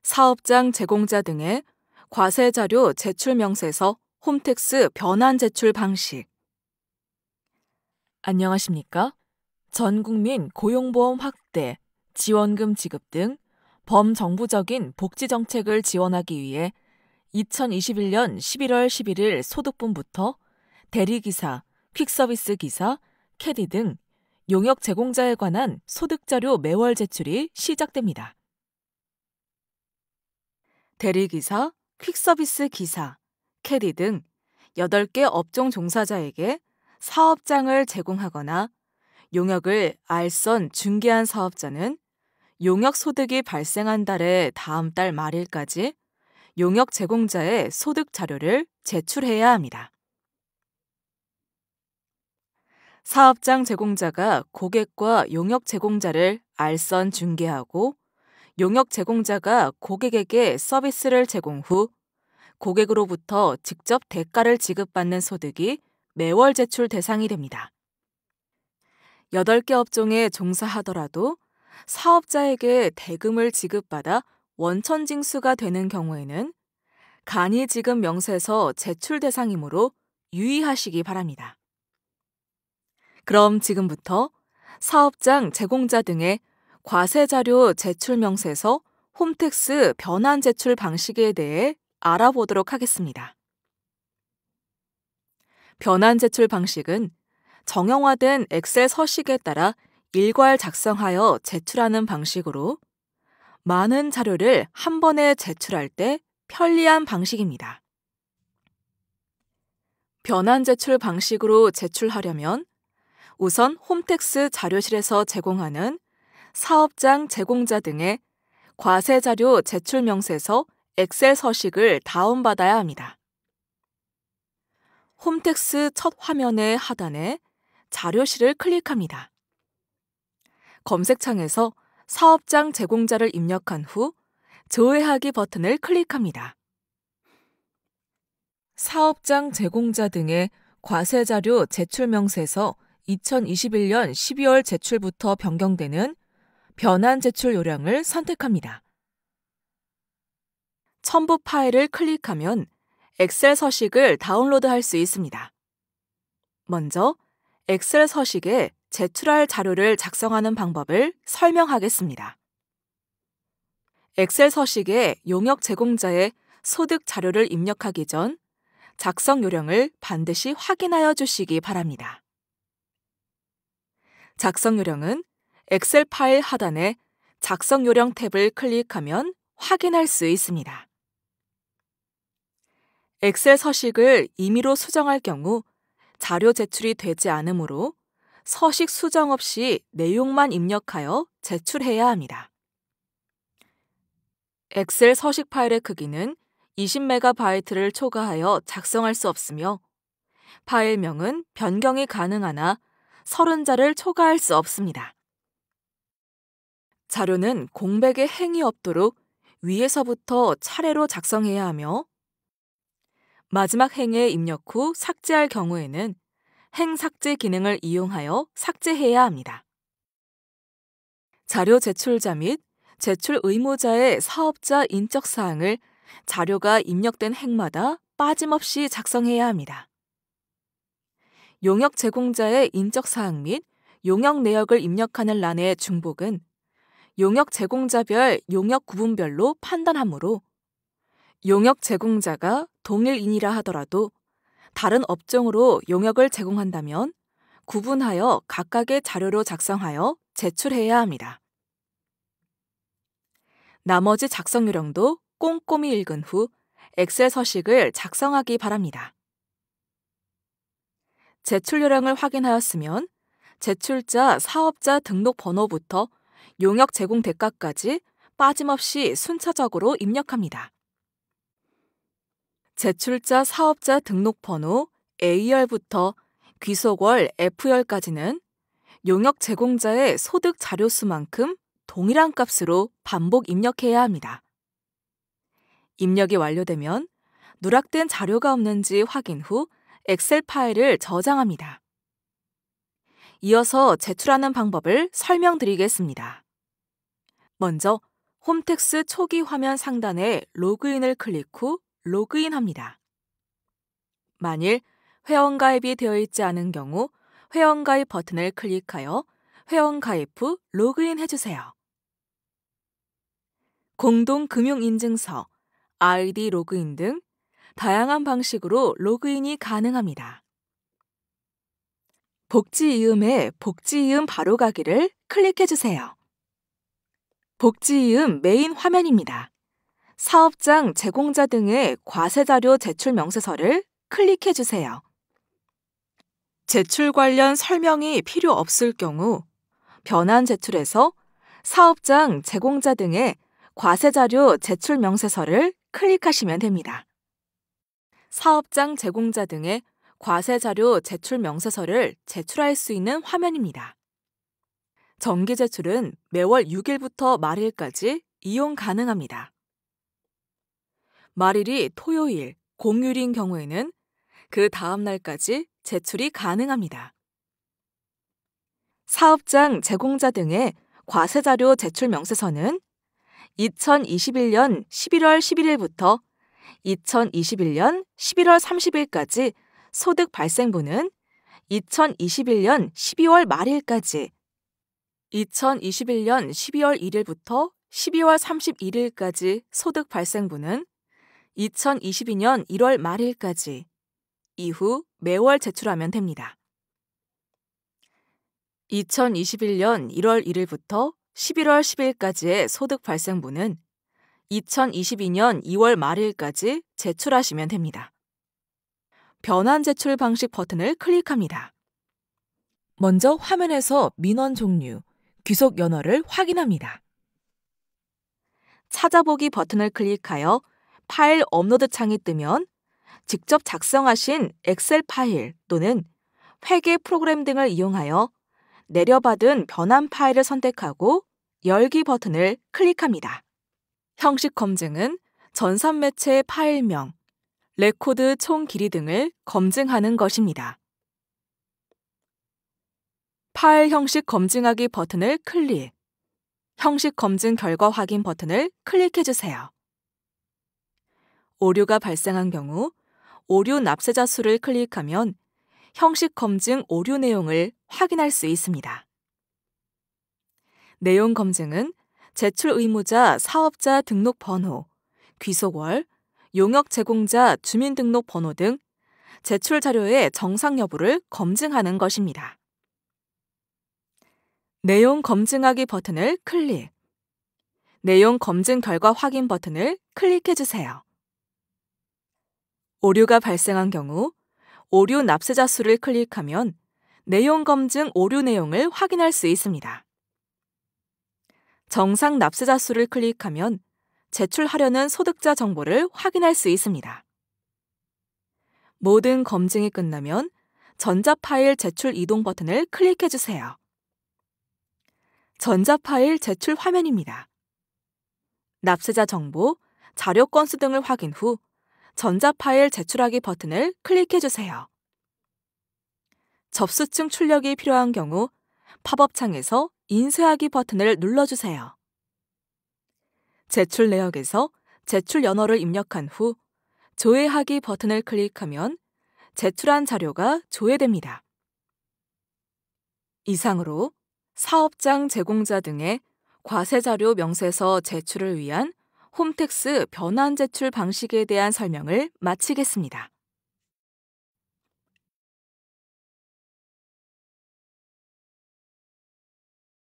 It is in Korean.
사업장 제공자 등의 과세자료 제출 명세서 홈택스 변환 제출 방식. 안녕하십니까? 전국민 고용보험 확대, 지원금 지급 등 범정부적인 복지 정책을 지원하기 위해 2021년 11월 11일 소득분부터 대리기사, 퀵서비스 기사, 캐디 등 용역 제공자에 관한 소득자료 매월 제출이 시작됩니다. 대리기사, 퀵서비스 기사, 캐디 등 8개 업종 종사자에게 사업장을 제공하거나 용역을 알선 중개한 사업자는 용역 소득이 발생한 달의 다음 달 말일까지 용역 제공자의 소득 자료를 제출해야 합니다. 사업장 제공자가 고객과 용역 제공자를 알선 중개하고 용역 제공자가 고객에게 서비스를 제공 후 고객으로부터 직접 대가를 지급받는 소득이 매월 제출 대상이 됩니다. 8개 업종에 종사하더라도 사업자에게 대금을 지급받아 원천징수가 되는 경우에는 간이지급 명세서 제출 대상이므로 유의하시기 바랍니다. 그럼 지금부터 사업장 제공자 등의 과세자료 제출 명세서 홈택스 변환 제출 방식에 대해 알아보도록 하겠습니다. 변환 제출 방식은 정형화된 엑셀 서식에 따라 일괄 작성하여 제출하는 방식으로 많은 자료를 한 번에 제출할 때 편리한 방식입니다. 변환 제출 방식으로 제출하려면 우선 홈택스 자료실에서 제공하는 사업장 제공자 등의 과세자료 제출 명세서 엑셀 서식을 다운받아야 합니다. 홈택스 첫 화면의 하단에 자료실을 클릭합니다. 검색창에서 사업장 제공자를 입력한 후 조회하기 버튼을 클릭합니다. 사업장 제공자 등의 과세자료 제출 명세서 2021년 12월 제출부터 변경되는 변환 제출 요량을 선택합니다. 첨부 파일을 클릭하면 엑셀 서식을 다운로드할 수 있습니다. 먼저 엑셀 서식에 제출할 자료를 작성하는 방법을 설명하겠습니다. 엑셀 서식에 용역 제공자의 소득 자료를 입력하기 전 작성 요령을 반드시 확인하여 주시기 바랍니다. 작성 요령은 엑셀 파일 하단에 작성 요령 탭을 클릭하면 확인할 수 있습니다. 엑셀 서식을 임의로 수정할 경우 자료 제출이 되지 않으므로 서식 수정 없이 내용만 입력하여 제출해야 합니다. 엑셀 서식 파일의 크기는 20MB를 초과하여 작성할 수 없으며 파일명은 변경이 가능하나 30자를 초과할 수 없습니다. 자료는 공백의 행이 없도록 위에서부터 차례로 작성해야 하며 마지막 행에 입력 후 삭제할 경우에는 행 삭제 기능을 이용하여 삭제해야 합니다. 자료 제출자 및 제출 의무자의 사업자 인적 사항을 자료가 입력된 행마다 빠짐없이 작성해야 합니다. 용역 제공자의 인적 사항 및 용역 내역을 입력하는 란의 중복은 용역 제공자별 용역 구분별로 판단하므로 용역 제공자가 동일인이라 하더라도 다른 업종으로 용역을 제공한다면 구분하여 각각의 자료로 작성하여 제출해야 합니다. 나머지 작성 요령도 꼼꼼히 읽은 후 엑셀 서식을 작성하기 바랍니다. 제출 요령을 확인하였으면 제출자 사업자 등록 번호부터 용역 제공 대가까지 빠짐없이 순차적으로 입력합니다. 제출자 사업자 등록 번호 A열부터 귀속월 F열까지는 용역 제공자의 소득 자료 수만큼 동일한 값으로 반복 입력해야 합니다. 입력이 완료되면 누락된 자료가 없는지 확인 후 엑셀 파일을 저장합니다. 이어서 제출하는 방법을 설명드리겠습니다. 먼저 홈택스 초기 화면 상단의 로그인을 클릭 후 로그인합니다. 만일 회원가입이 되어 있지 않은 경우 회원가입 버튼을 클릭하여 회원가입 후 로그인해주세요. 공동금융인증서, 아이디 로그인 등 다양한 방식으로 로그인이 가능합니다. 복지이음의 복지이음 바로가기를 클릭해주세요. 복지이음 메인 화면입니다. 사업장 제공자 등의 과세자료 제출 명세서를 클릭해주세요. 제출 관련 설명이 필요 없을 경우 변환 제출에서 사업장 제공자 등의 과세자료 제출 명세서를 클릭하시면 됩니다. 사업장 제공자 등의 과세자료 제출 명세서를 제출할 수 있는 화면입니다. 정기 제출은 매월 6일부터 말일까지 이용 가능합니다. 말일이 토요일, 공휴일인 경우에는 그 다음 날까지 제출이 가능합니다. 사업장 제공자 등의 과세자료 제출 명세서는 2021년 11월 11일부터 2021년 11월 30일까지 소득 발생분은 2021년 12월 말일까지, 2021년 12월 1일부터 12월 31일까지 소득 발생분은 2022년 1월 말일까지, 이후 매월 제출하면 됩니다. 2021년 1월 1일부터 11월 10일까지의 소득 발생분은 2022년 2월 말일까지 제출하시면 됩니다. 변환 제출 방식 버튼을 클릭합니다. 먼저 화면에서 민원 종류, 귀속 연월을 확인합니다. 찾아보기 버튼을 클릭하여 파일 업로드 창이 뜨면 직접 작성하신 엑셀 파일 또는 회계 프로그램 등을 이용하여 내려받은 변환 파일을 선택하고 열기 버튼을 클릭합니다. 형식 검증은 전산 매체의 파일명, 레코드 총 길이 등을 검증하는 것입니다. 파일 형식 검증하기 버튼을 클릭, 형식 검증 결과 확인 버튼을 클릭해주세요. 오류가 발생한 경우 오류 납세자 수를 클릭하면 형식 검증 오류 내용을 확인할 수 있습니다. 내용 검증은 제출 의무자 사업자 등록 번호, 귀속월, 용역 제공자 주민등록 번호 등 제출 자료의 정상 여부를 검증하는 것입니다. 내용 검증하기 버튼을 클릭, 내용 검증 결과 확인 버튼을 클릭해주세요. 오류가 발생한 경우 오류 납세자 수를 클릭하면 내용 검증 오류 내용을 확인할 수 있습니다. 정상 납세자 수를 클릭하면 제출하려는 소득자 정보를 확인할 수 있습니다. 모든 검증이 끝나면 전자파일 제출 이동 버튼을 클릭해주세요. 전자파일 제출 화면입니다. 납세자 정보, 자료 건수 등을 확인 후 전자파일 제출하기 버튼을 클릭해주세요. 접수층 출력이 필요한 경우 팝업 창에서 인쇄하기 버튼을 눌러주세요. 제출 내역에서 제출 연월을 입력한 후 조회하기 버튼을 클릭하면 제출한 자료가 조회됩니다. 이상으로 사업장 제공자 등의 과세자료 명세서 제출을 위한 홈택스 변환 제출 방식에 대한 설명을 마치겠습니다.